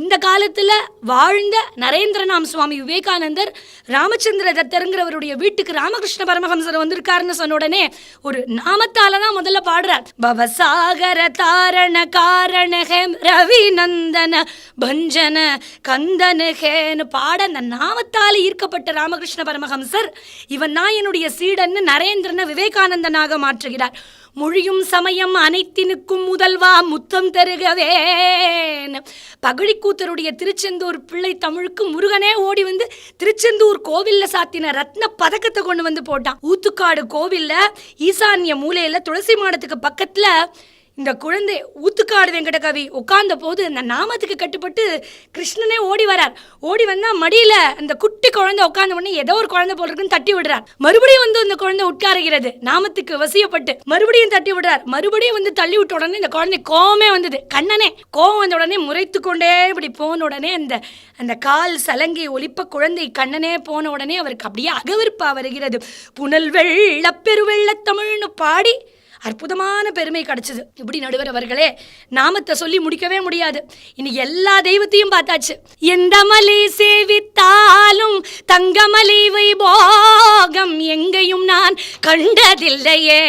இந்த காலத்துல வாழ்ந்த நரேந்திரநாம் சுவாமி விவேகானந்தர் ராமச்சந்திர தத்தருங்கிறவருடைய வீட்டுக்கு ராமகிருஷ்ண பரமஹம்சர் வந்திருக்காருன்னு சொன்ன உடனே ஒரு நாமத்தால தான் முதல்ல பாடுறார். பவசாகர தாரண காரண ஹேம் ரவி நந்தன பஞ்சன கந்தன ஹேன்னு பாட அந்த நாமத்தால ஈர்க்கப்பட்ட ராமகிருஷ்ண பரமஹம்சர் இவன் நான் என்னுடைய சீடன்னு நரேந்திரனை விவேகானந்தனாக மாற்றுகிறார். மொழியும் சமயம் அனைத்தினுக்கும் முதல்வா முத்தம் தருகவே. பகழிக்கூத்தருடைய திருச்செந்தூர் பிள்ளை தமிழுக்கு முருகனே ஓடி வந்து திருச்செந்தூர் கோவில்ல சாத்தின ரத்ன பதக்கத்தை கொண்டு வந்து போட்டான். ஊத்துக்காடு கோவில்ல ஈசான்ய மூலையில துளசி மாடத்துக்கு பக்கத்துல இந்த குழந்தை ஊத்துக்காடு வெங்கடகவி உட்கார்ந்த போது அந்த நாமத்துக்கு கட்டுப்பட்டு கிருஷ்ணனே ஓடி வரார். ஓடி வந்தா மடியில அந்த குட்டி குழந்தை உட்கார்ந்த உடனே ஏதோ ஒரு குழந்தை போல இருக்குன்னு தட்டி விடுறார். மறுபடியும் வந்து அந்த குழந்தை உட்காருகிறது, நாமத்துக்கு வசியப்பட்டு மறுபடியும் தட்டி விடுறார். மறுபடியும் வந்து தள்ளி விட்ட உடனே இந்த குழந்தை கோவமே வந்தது. கண்ணனே கோவம் வந்த உடனே முறைத்து கொண்டே இப்படி போன உடனே அந்த கால் சலங்கை ஒலிப்ப குழந்தை கண்ணனே போன உடனே அவருக்கு அப்படியே அகவிருப்பா வருகிறது. புனல் வெள்ள பெருவெள்ள தமிழ்னு பாடி அற்புதமான பெருமை கிடைச்சது. இப்படி நடுவர் அவர்களே, நாமத்தை சொல்லி முடிக்கவே முடியாது. இனி எல்லா தெய்வத்தையும் பார்த்தாச்சு. எந்த மலை சேவித்தாலும் தங்கமலை வைபோகம் எங்கேயும் நான் கண்டதில்லையே.